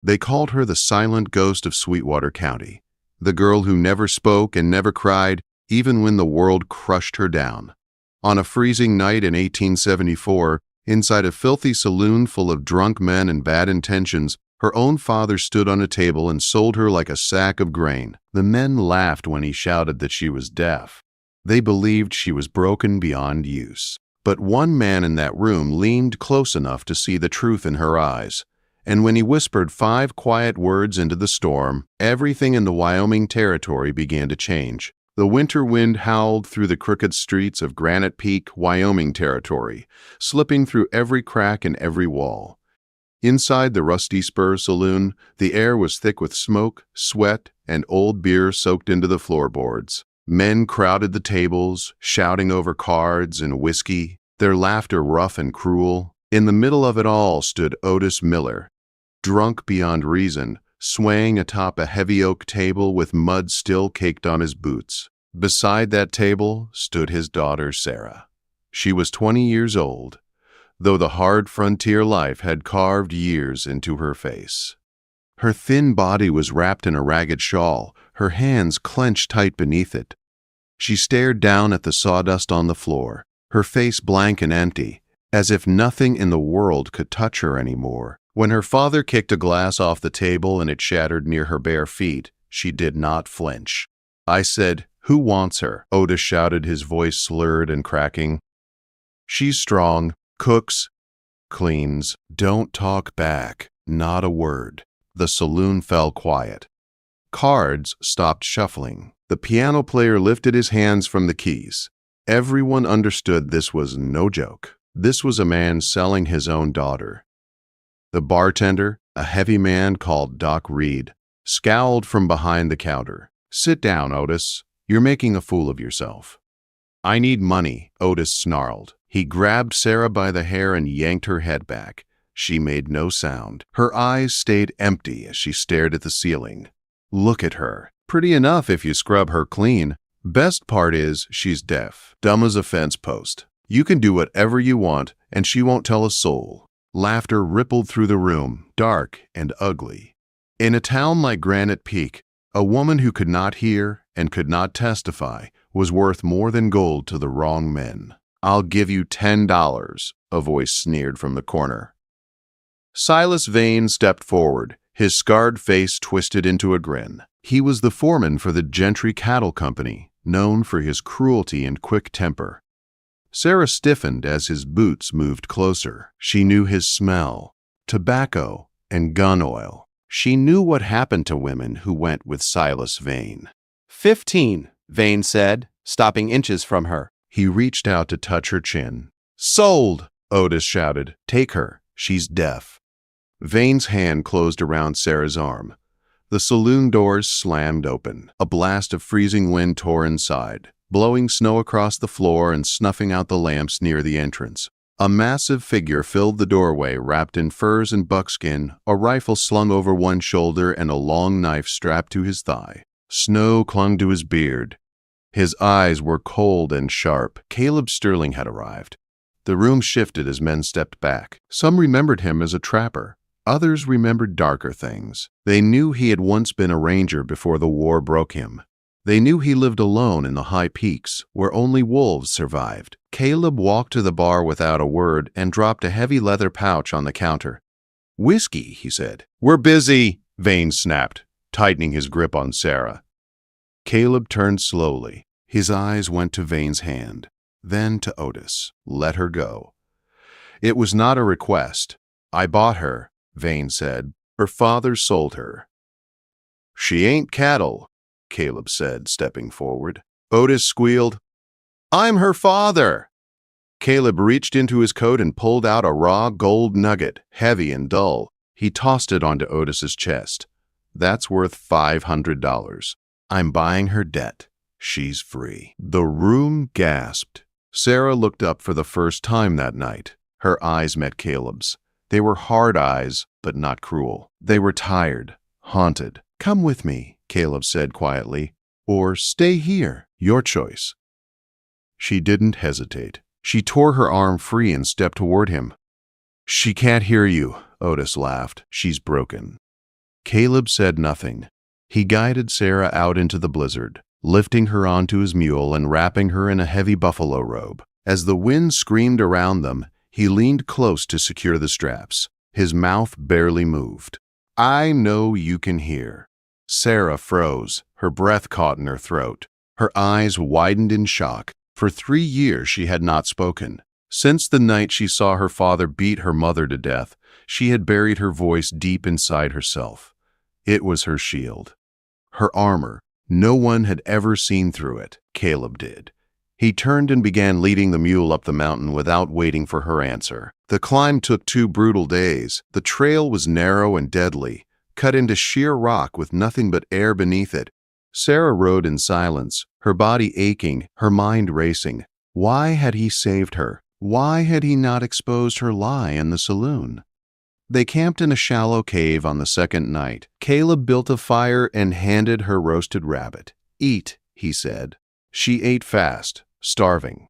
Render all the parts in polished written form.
They called her the silent ghost of Sweetwater County, the girl who never spoke and never cried, even when the world crushed her down. On a freezing night in 1874, inside a filthy saloon full of drunk men and bad intentions, her own father stood on a table and sold her like a sack of grain. The men laughed when he shouted that she was deaf. They believed she was broken beyond use. But one man in that room leaned close enough to see the truth in her eyes. And when he whispered 5 quiet words into the storm, everything in the Wyoming Territory began to change. The winter wind howled through the crooked streets of Granite Peak, Wyoming Territory, slipping through every crack and every wall. Inside the Rusty Spur Saloon, the air was thick with smoke, sweat, and old beer soaked into the floorboards. Men crowded the tables, shouting over cards and whiskey, their laughter rough and cruel. In the middle of it all stood Otis Miller, drunk beyond reason, swaying atop a heavy oak table with mud still caked on his boots. Beside that table stood his daughter, Sarah. She was 20 years old, though the hard frontier life had carved years into her face. Her thin body was wrapped in a ragged shawl, her hands clenched tight beneath it. She stared down at the sawdust on the floor, her face blank and empty, as if nothing in the world could touch her anymore. When her father kicked a glass off the table and it shattered near her bare feet, she did not flinch. I said, "Who wants her?" Otis shouted, his voice slurred and cracking. "She's strong, cooks, cleans. Don't talk back. Not a word." The saloon fell quiet. Cards stopped shuffling. The piano player lifted his hands from the keys. Everyone understood this was no joke. This was a man selling his own daughter. The bartender, a heavy man called Doc Reed, scowled from behind the counter. "Sit down, Otis. You're making a fool of yourself." "I need money," Otis snarled. He grabbed Sarah by the hair and yanked her head back. She made no sound. Her eyes stayed empty as she stared at the ceiling. "Look at her. Pretty enough if you scrub her clean. Best part is she's deaf, dumb as a fence post. You can do whatever you want, and she won't tell a soul." Laughter rippled through the room, dark and ugly. In a town like Granite Peak, a woman who could not hear and could not testify was worth more than gold to the wrong men. "I'll give you $10, a voice sneered from the corner. Silas Vane stepped forward, his scarred face twisted into a grin. He was the foreman for the Gentry Cattle Company, known for his cruelty and quick temper. Sarah stiffened as his boots moved closer. She knew his smell, tobacco and gun oil. She knew what happened to women who went with Silas Vane. 15, Vane said, stopping inches from her. He reached out to touch her chin. "Sold!" Otis shouted. "Take her. She's deaf." Vane's hand closed around Sarah's arm. The saloon doors slammed open. A blast of freezing wind tore inside, blowing snow across the floor and snuffing out the lamps near the entrance. A massive figure filled the doorway, wrapped in furs and buckskin, a rifle slung over one shoulder and a long knife strapped to his thigh. Snow clung to his beard. His eyes were cold and sharp. Caleb Sterling had arrived. The room shifted as men stepped back. Some remembered him as a trapper. Others remembered darker things. They knew he had once been a ranger before the war broke him. They knew he lived alone in the high peaks, where only wolves survived. Caleb walked to the bar without a word and dropped a heavy leather pouch on the counter. "Whiskey," he said. "We're busy," Vane snapped, tightening his grip on Sarah. Caleb turned slowly. His eyes went to Vane's hand, then to Otis. "Let her go." "It was not a request. I bought her," Vane said. "Her father sold her." "She ain't cattle," Caleb said, stepping forward. Otis squealed, "I'm her father!" Caleb reached into his coat and pulled out a raw gold nugget, heavy and dull. He tossed it onto Otis's chest. "That's worth $500. I'm buying her debt. She's free." The room gasped. Sarah looked up for the first time that night. Her eyes met Caleb's. They were hard eyes, but not cruel. They were tired, haunted. "Come with me," Caleb said quietly, "or stay here. Your choice." She didn't hesitate. She tore her arm free and stepped toward him. "She can't hear you," Otis laughed. "She's broken." Caleb said nothing. He guided Sarah out into the blizzard, lifting her onto his mule and wrapping her in a heavy buffalo robe. As the wind screamed around them, he leaned close to secure the straps. His mouth barely moved. "I know you can hear." Sarah froze, her breath caught in her throat. Her eyes widened in shock. For 3 years she had not spoken. Since the night she saw her father beat her mother to death, she had buried her voice deep inside herself. It was her shield, her armor. No one had ever seen through it. Caleb did. He turned and began leading the mule up the mountain without waiting for her answer. The climb took 2 brutal days. The trail was narrow and deadly, cut into sheer rock with nothing but air beneath it. Sarah rode in silence, her body aching, her mind racing. Why had he saved her? Why had he not exposed her lie in the saloon? They camped in a shallow cave on the second night. Caleb built a fire and handed her roasted rabbit. "Eat," he said. She ate fast, starving.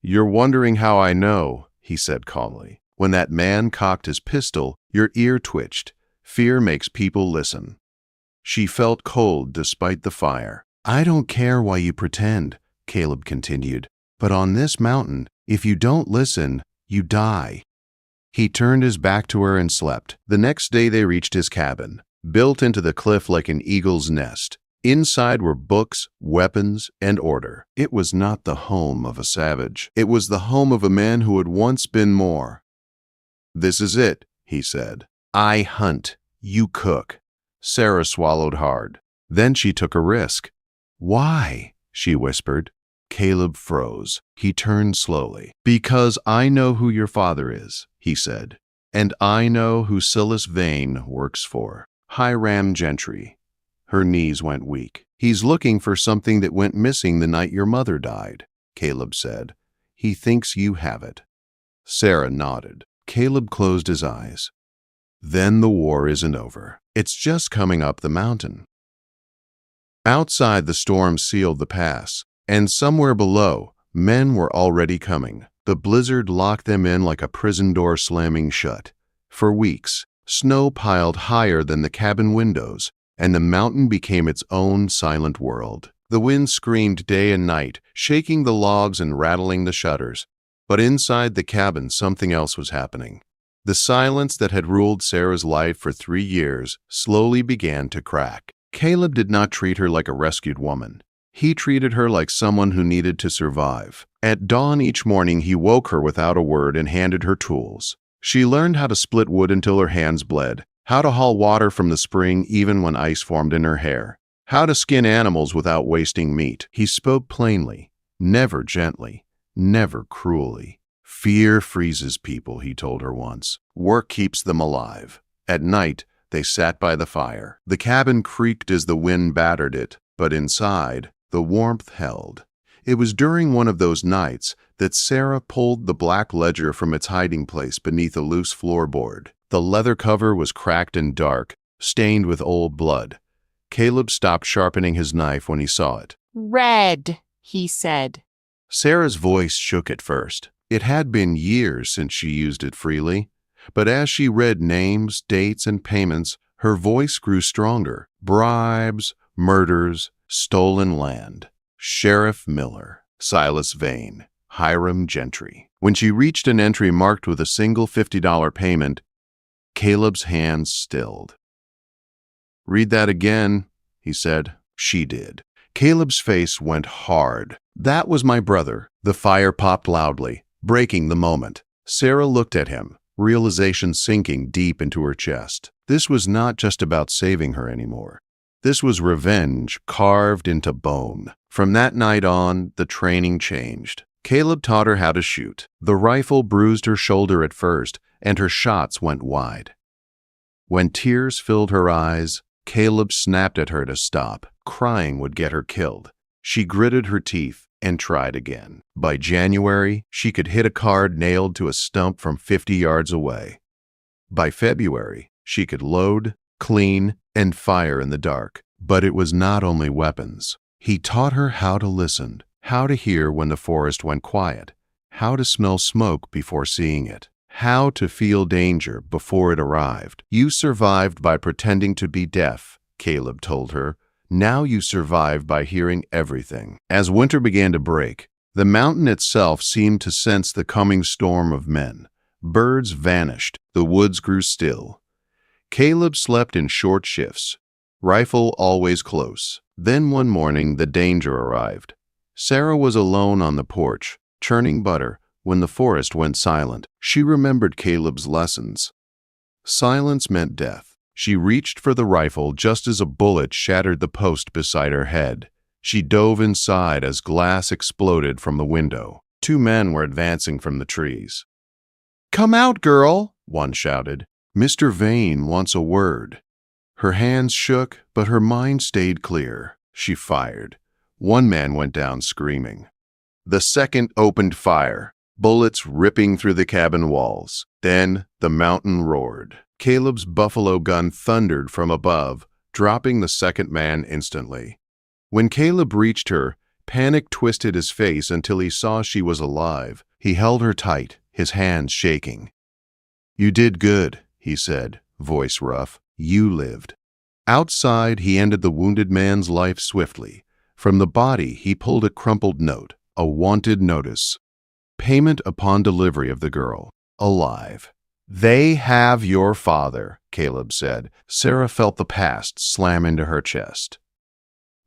"You're wondering how I know," he said calmly. "When that man cocked his pistol, your ear twitched. Fear makes people listen." She felt cold despite the fire. "I don't care why you pretend," Caleb continued, "but on this mountain, if you don't listen, you die." He turned his back to her and slept. The next day they reached his cabin, built into the cliff like an eagle's nest. Inside were books, weapons, and order. It was not the home of a savage. It was the home of a man who had once been more. "This is it," he said. "I hunt. You cook." Sarah swallowed hard. Then she took a risk. "Why?" she whispered. Caleb froze. He turned slowly. "Because I know who your father is," he said. "And I know who Silas Vane works for. Hiram Gentry." Her knees went weak. "He's looking for something that went missing the night your mother died," Caleb said. "He thinks you have it." Sarah nodded. Caleb closed his eyes. "Then the war isn't over. It's just coming up the mountain." Outside, the storm sealed the pass, and somewhere below, men were already coming. The blizzard locked them in like a prison door slamming shut. For weeks, snow piled higher than the cabin windows, and the mountain became its own silent world. The wind screamed day and night, shaking the logs and rattling the shutters. But inside the cabin, something else was happening. The silence that had ruled Sarah's life for 3 years slowly began to crack. Caleb did not treat her like a rescued woman. He treated her like someone who needed to survive. At dawn each morning, he woke her without a word and handed her tools. She learned how to split wood until her hands bled, how to haul water from the spring even when ice formed in her hair, how to skin animals without wasting meat. He spoke plainly, never gently, never cruelly. "Fear freezes people," he told her once. "Work keeps them alive." At night, they sat by the fire. The cabin creaked as the wind battered it, but inside, the warmth held. It was during one of those nights that Sarah pulled the black ledger from its hiding place beneath a loose floorboard. The leather cover was cracked and dark, stained with old blood. Caleb stopped sharpening his knife when he saw it. "Red," he said. Sarah's voice shook at first. It had been years since she used it freely, but as she read names, dates, and payments, her voice grew stronger. Bribes, murders, stolen land. Sheriff Miller, Silas Vane, Hiram Gentry. When she reached an entry marked with a single $50 payment, Caleb's hands stilled. "Read that again," he said. She did. Caleb's face went hard. "That was my brother." The fire popped loudly, breaking the moment. Sarah looked at him, realization sinking deep into her chest. This was not just about saving her anymore. This was revenge carved into bone. From that night on, the training changed. Caleb taught her how to shoot. The rifle bruised her shoulder at first, and her shots went wide. When tears filled her eyes, Caleb snapped at her to stop. Crying would get her killed. She gritted her teeth and tried again. By January, she could hit a card nailed to a stump from 50 yards away. By February, she could load, clean, and fire in the dark. But it was not only weapons. He taught her how to listen, how to hear when the forest went quiet, how to smell smoke before seeing it. how to feel danger before it arrived. You survived by pretending to be deaf, Caleb told her. Now you survive by hearing everything. As winter began to break, the mountain itself seemed to sense the coming storm of men. Birds vanished. The woods grew still. Caleb slept in short shifts, rifle always close. Then one morning, the danger arrived. Sarah was alone on the porch, churning butter, when the forest went silent. She remembered Caleb's lessons. Silence meant death. She reached for the rifle just as a bullet shattered the post beside her head. She dove inside as glass exploded from the window. 2 men were advancing from the trees. "Come out, girl," one shouted. "Mr. Vane wants a word." Her hands shook, but her mind stayed clear. She fired. 1 man went down screaming. The second opened fire, bullets ripping through the cabin walls. Then the mountain roared. Caleb's buffalo gun thundered from above, dropping the second man instantly. When Caleb reached her, panic twisted his face until he saw she was alive. He held her tight, his hands shaking. "You did good," he said, voice rough. "You lived." Outside, he ended the wounded man's life swiftly. From the body, he pulled a crumpled note, a wanted notice. Payment upon delivery of the girl. Alive. "They have your father," Caleb said. Sarah felt the past slam into her chest.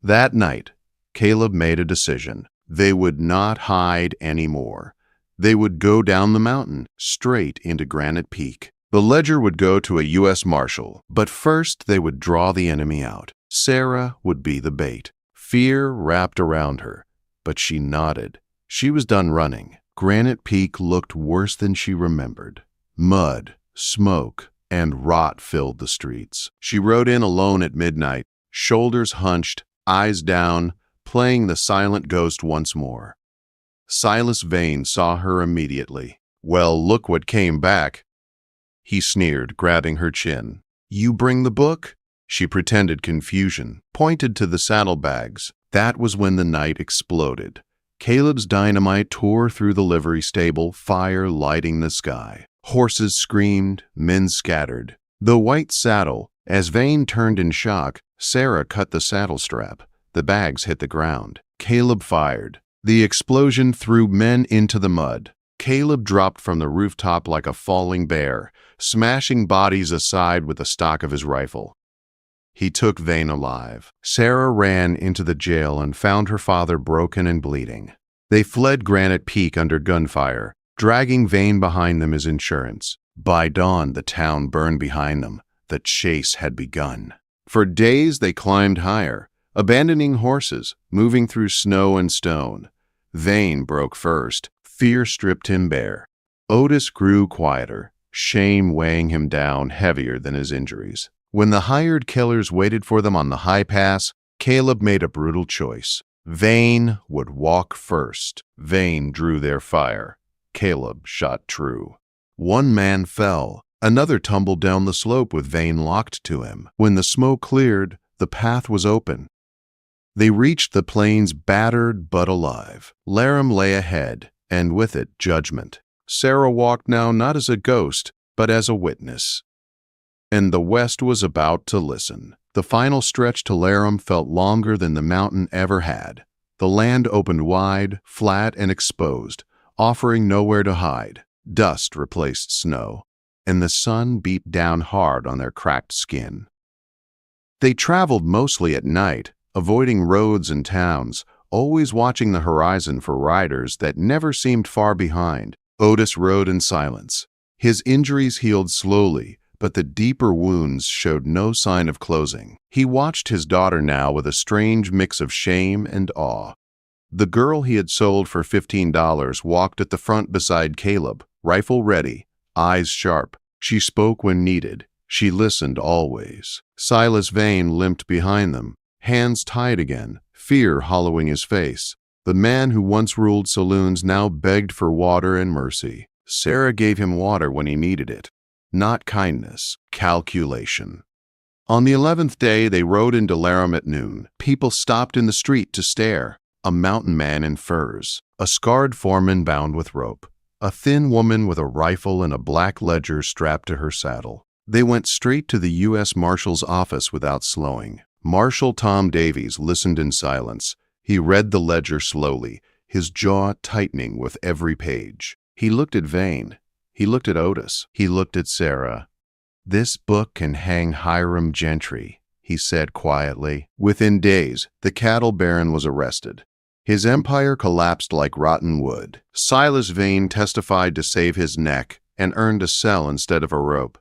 That night, Caleb made a decision. They would not hide anymore. They would go down the mountain, straight into Granite Peak. The ledger would go to a U.S. Marshal, but first they would draw the enemy out. Sarah would be the bait. Fear wrapped around her, but she nodded. She was done running. Granite Peak looked worse than she remembered. Mud, smoke, and rot filled the streets. She rode in alone at midnight, shoulders hunched, eyes down, playing the silent ghost once more. Silas Vane saw her immediately. "Well, look what came back," he sneered, grabbing her chin. "You bring the book?" She pretended confusion, pointed to the saddlebags. That was when the night exploded. Caleb's dynamite tore through the livery stable, fire lighting the sky. Horses screamed, men scattered. The white saddle. As Vane turned in shock, Sarah cut the saddle strap. The bags hit the ground. Caleb fired. The explosion threw men into the mud. Caleb dropped from the rooftop like a falling bear, smashing bodies aside with the stock of his rifle. He took Vane alive. Sarah ran into the jail and found her father broken and bleeding. They fled Granite Peak under gunfire, dragging Vane behind them as insurance. By dawn, the town burned behind them. The chase had begun. For days, they climbed higher, abandoning horses, moving through snow and stone. Vane broke first. Fear stripped him bare. Otis grew quieter, shame weighing him down heavier than his injuries. When the hired killers waited for them on the high pass, Caleb made a brutal choice. Vane would walk first. Vane drew their fire. Caleb shot true. 1 man fell. Another tumbled down the slope with Vane locked to him. When the smoke cleared, the path was open. They reached the plains battered but alive. Laram lay ahead, and with it, judgment. Sarah walked now not as a ghost, but as a witness. And the West was about to listen. The final stretch to Laram felt longer than the mountain ever had. The land opened wide, flat, and exposed, offering nowhere to hide. Dust replaced snow, and the sun beat down hard on their cracked skin. They traveled mostly at night, avoiding roads and towns, always watching the horizon for riders that never seemed far behind. Otis rode in silence. His injuries healed slowly, but the deeper wounds showed no sign of closing. He watched his daughter now with a strange mix of shame and awe. The girl he had sold for $15 walked at the front beside Caleb, rifle ready, eyes sharp. She spoke when needed. She listened always. Silas Vane limped behind them, hands tied again, fear hollowing his face. The man who once ruled saloons now begged for water and mercy. Sarah gave him water when he needed it. Not kindness, calculation. On the 11th day, they rode into Laram at noon. People stopped in the street to stare. A mountain man in furs, a scarred foreman bound with rope, a thin woman with a rifle and a black ledger strapped to her saddle. They went straight to the U.S. Marshal's office without slowing. Marshal Tom Davies listened in silence. He read the ledger slowly, his jaw tightening with every page. He looked at Vane. He looked at Otis. He looked at Sarah. "This book can hang Hiram Gentry," he said quietly. Within days, the cattle baron was arrested. His empire collapsed like rotten wood. Silas Vane testified to save his neck and earned a cell instead of a rope.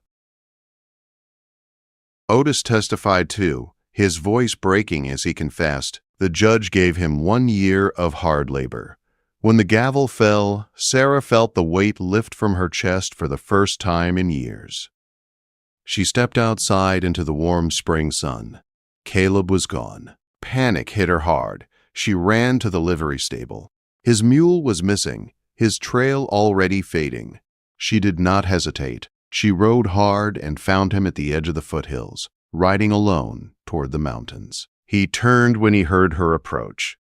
Otis testified too, his voice breaking as he confessed. The judge gave him 1 year of hard labor. When the gavel fell, Sarah felt the weight lift from her chest for the first time in years. She stepped outside into the warm spring sun. Caleb was gone. Panic hit her hard. She ran to the livery stable. His mule was missing, his trail already fading. She did not hesitate. She rode hard and found him at the edge of the foothills, riding alone toward the mountains. He turned when he heard her approach.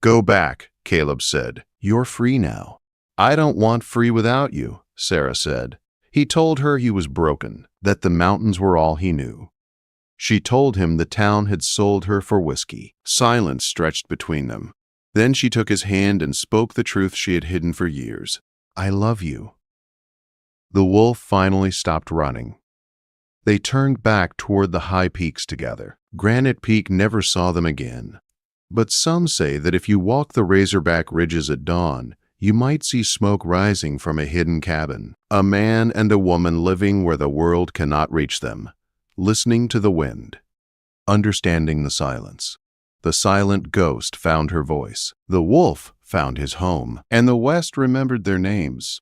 "Go back," Caleb said. "You're free now." "I don't want free without you," Sarah said. He told her he was broken, that the mountains were all he knew. She told him the town had sold her for whiskey. Silence stretched between them. Then she took his hand and spoke the truth she had hidden for years. "I love you." The wolf finally stopped running. They turned back toward the high peaks together. Granite Peak never saw them again. But some say that if you walk the Razorback Ridges at dawn, you might see smoke rising from a hidden cabin. A man and a woman living where the world cannot reach them, listening to the wind, understanding the silence. The silent ghost found her voice. The wolf found his home, and the West remembered their names.